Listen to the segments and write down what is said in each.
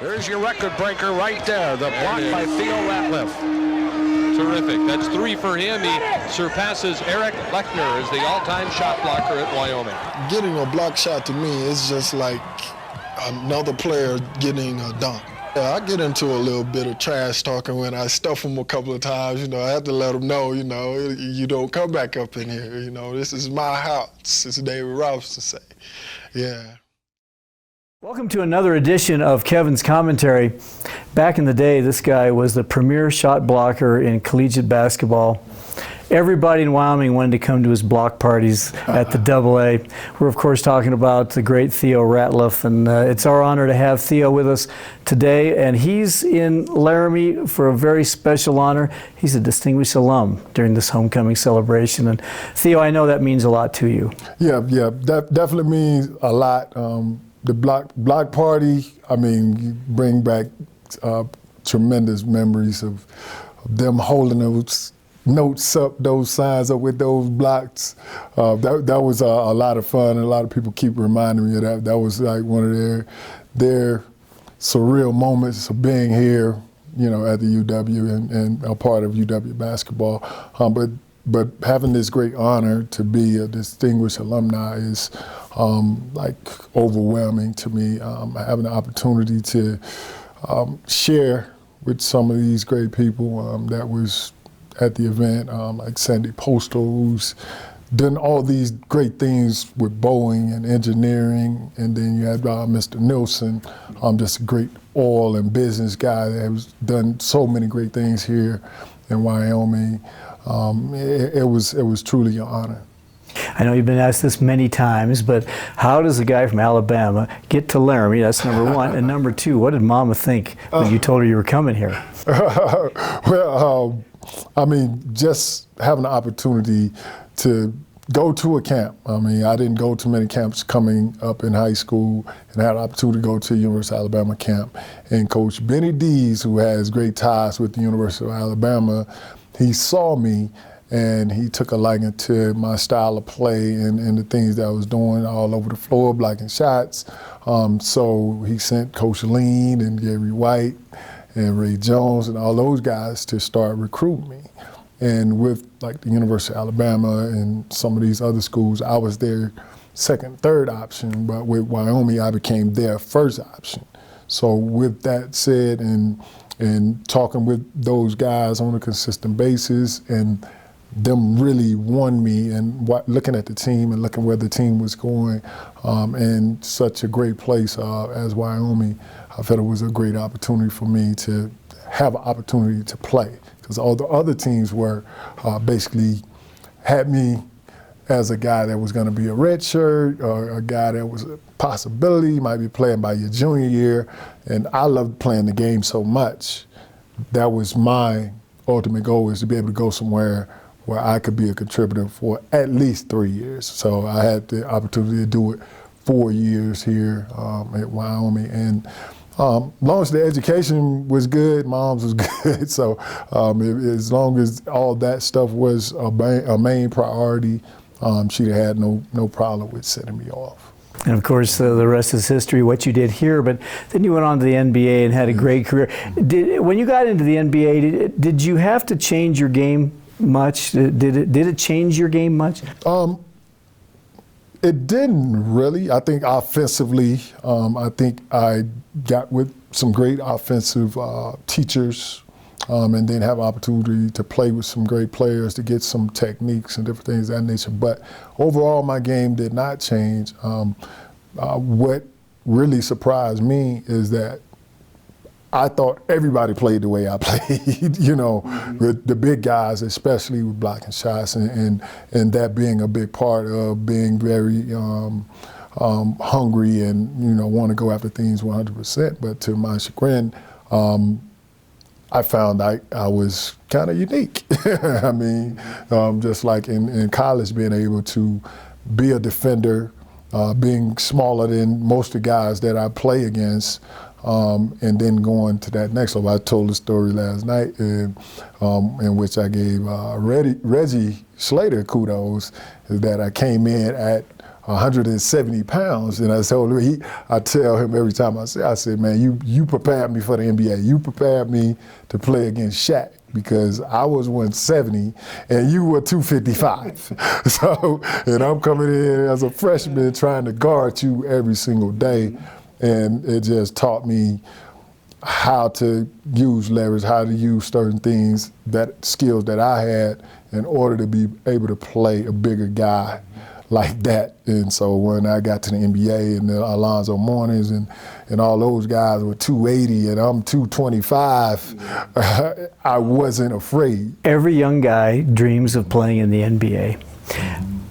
There's your record breaker right there, the block by Theo Ratliff. Terrific. That's 3 for him. He surpasses Eric Lechner as the all-time shot blocker at Wyoming. Getting a block shot to me is just like another player getting a dunk. Yeah, I get into a little bit of trash talking when I stuff them a couple of times. I have to let them know, you don't come back up in here. This is my house, as David Robinson say. Yeah. Welcome to another edition of Kevin's Commentary. Back in the day, this guy was the premier shot blocker in collegiate basketball. Everybody in Wyoming wanted to come to his block parties at the AA. We're, of course, talking about the great Theo Ratliff, and it's our honor to have Theo with us today. And he's in Laramie for a very special honor. He's a distinguished alum during this homecoming celebration. And Theo, I know that means a lot to you. Yeah, that definitely means a lot. The block party, you bring back tremendous memories of them holding those notes up, those signs up with those blocks. That was a lot of fun, and a lot of people keep reminding me of that. That was like one of their surreal moments of being here, at the UW and a part of UW basketball. But having this great honor to be a distinguished alumni is overwhelming to me. Having the opportunity to share with some of these great people that was at the event, like Sandy Postal, who's done all these great things with Boeing and engineering, and then you had Mr. Nilsson, just a great oil and business guy that has done so many great things here in Wyoming. It was truly an honor. I know you've been asked this many times, but how does a guy from Alabama get to Laramie? That's number one. And number two, what did Mama think when you told her you were coming here? Well, just having the opportunity to go to a camp. I didn't go to many camps coming up in high school, and had the opportunity to go to the University of Alabama camp. And Coach Benny Dees, who has great ties with the University of Alabama, he saw me and he took a liking to my style of play and the things that I was doing all over the floor, blocking shots. So he sent Coach Lean and Gary White and Ray Jones and all those guys to start recruiting me. And with the University of Alabama and some of these other schools, I was their second, third option, but with Wyoming, I became their first option. So with that said, and talking with those guys on a consistent basis, and them really won me, and looking at the team and looking where the team was going, and such a great place as Wyoming, I felt it was a great opportunity for me to have an opportunity to play, because all the other teams were basically had me as a guy that was going to be a red shirt, or a guy that was a possibility, you might be playing by your junior year, and I loved playing the game so much. That was my ultimate goal, is to be able to go somewhere where I could be a contributor for at least 3 years. So I had the opportunity to do it 4 years here at Wyoming. And long as the education was good, Mom's was good. So as long as all that stuff was a main priority, she'd had no problem with setting me off. And of course, the rest is history, what you did here, but then you went on to the NBA and had a great career. When you got into the NBA, did you have to change your game much? Did it change your game much? It didn't really. I think offensively, I think I got with some great offensive teachers, and then have opportunity to play with some great players to get some techniques and different things of that nature. But overall, my game did not change. What really surprised me is that I thought everybody played the way I played, with the big guys, especially with blocking shots, and that being a big part of being very hungry and, want to go after things 100%. But to my chagrin, I found I was kind of unique. Just like in college, being able to be a defender, being smaller than most of the guys that I play against, and then going to that next level. I told the story last night in which I gave Reggie Slater kudos, is that I came in at 170 pounds, and I tell him every time I said, man, you prepared me for the NBA. You prepared me to play against Shaq, because I was 170 and you were 255. So, and I'm coming in as a freshman trying to guard you every single day, and it just taught me how to use leverage, how to use certain things, that skills that I had in order to be able to play a bigger guy like that. And so when I got to the NBA and the Alonzo Mournings and all those guys were 280 and I'm 225, I wasn't afraid. Every young guy dreams of playing in the NBA.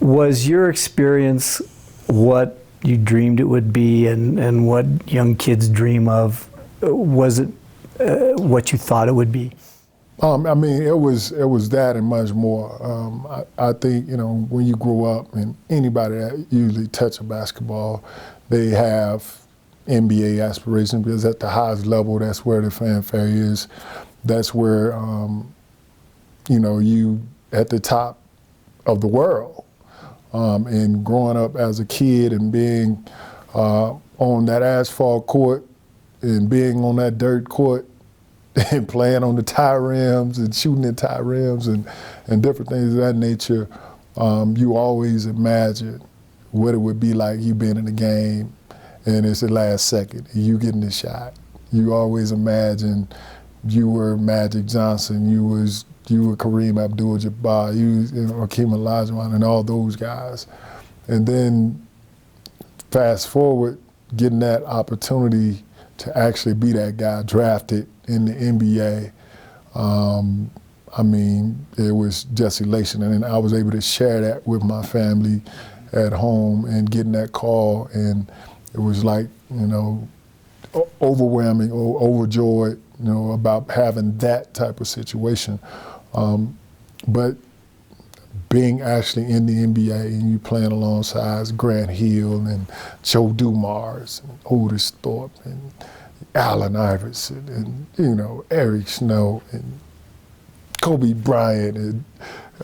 Was your experience what you dreamed it would be, and what young kids dream of? Was it what you thought it would be? I mean, it was that and much more. I think, you know, when you grow up, and anybody that usually touch a basketball, they have NBA aspirations, because at the highest level, that's where the fanfare is. That's where, you know, you at the top of the world. And growing up as a kid and being on that asphalt court and being on that dirt court and playing on the tire rims and shooting at tire rims and different things of that nature, you always imagine what it would be like you being in the game and it's the last second and you getting the shot. You always imagine you were Magic Johnson, you were Kareem Abdul-Jabbar, you know, Hakeem Olajuwon and all those guys. And then fast forward, getting that opportunity to actually be that guy drafted in the NBA, I mean, it was just elation. And I was able to share that with my family at home and getting that call. And it was like, you know, overwhelming or overjoyed, you know, about having that type of situation. But being actually in the NBA and you playing alongside Grant Hill and Joe Dumars and Otis Thorpe and Allen Iverson and, you know, Eric Snow and Kobe Bryant and,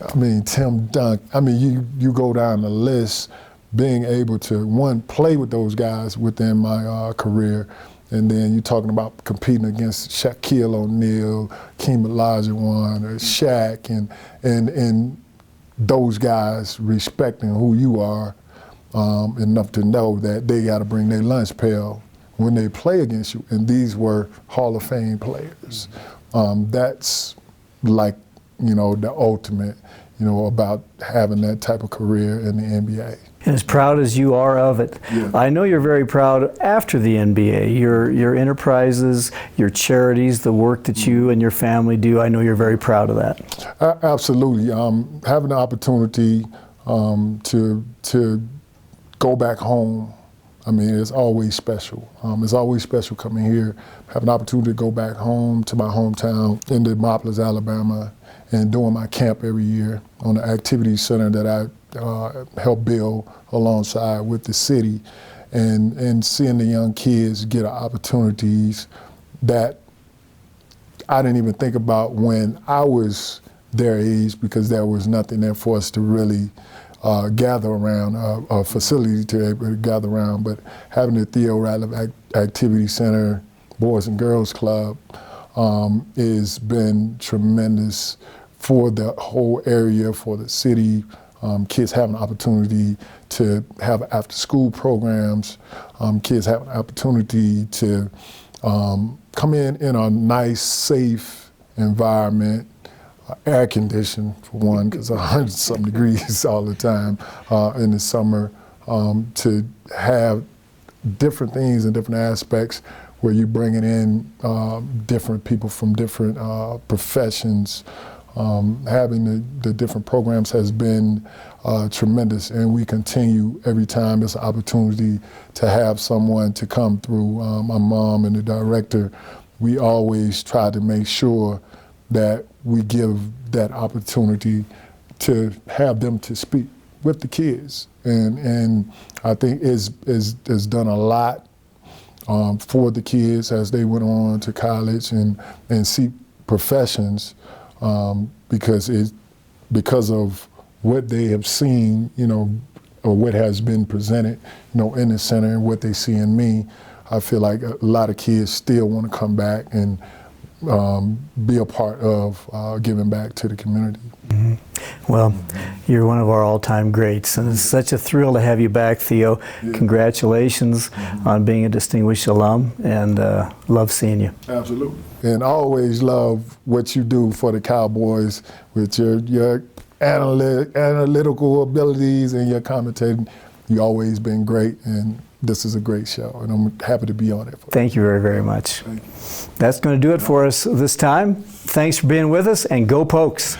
I mean, Tim Duncan. I mean, you go down the list, being able to, one, play with those guys within my career, and then you're talking about competing against Shaquille O'Neal, Hakeem Olajuwon, or Shaq, and those guys respecting who you are enough to know that they got to bring their lunch pail when they play against you. And these were Hall of Fame players. That's like, you know, the ultimate, you know, about having that type of career in the NBA. And as proud as you are of it, yeah. I know you're very proud after the NBA. Your enterprises, your charities, the work that you and your family do, I know you're very proud of that. Absolutely. Having the opportunity to go back home, I mean, it's always special. It's always special coming here, have an opportunity to go back home to my hometown in Demopolis, Alabama, and doing my camp every year on the activity center that I help build alongside with the city, and seeing the young kids get opportunities that I didn't even think about when I was their age, because there was nothing there for us to really gather around, a facility to be able to gather around. But having the Theo Ratliff Activity Center, Boys and Girls Club, has been tremendous for the whole area, for the city. Kids have an opportunity to have after-school programs. Kids have an opportunity to come in a nice, safe environment, air conditioned for one, because 100-something degrees all the time in the summer, to have different things and different aspects where you're bringing in different people from different professions. Having the different programs has been tremendous, and we continue every time there's an opportunity to have someone to come through. My mom and the director, we always try to make sure that we give that opportunity to have them to speak with the kids, and I think it's done a lot for the kids as they went on to college and seek professions. Because of what they have seen, you know, or what has been presented, in the center and what they see in me, I feel like a lot of kids still want to come back and be a part of giving back to the community. Well, you're one of our all-time greats, and it's such a thrill to have you back, Theo. Congratulations on being a distinguished alum, and love seeing you. Absolutely. And I always love what you do for the Cowboys with your analytical abilities and your commentating. You've always been great, and this is a great show, and I'm happy to be on it. Thank you very, very much. Thank you. That's going to do it for us this time. Thanks for being with us, and go Pokes.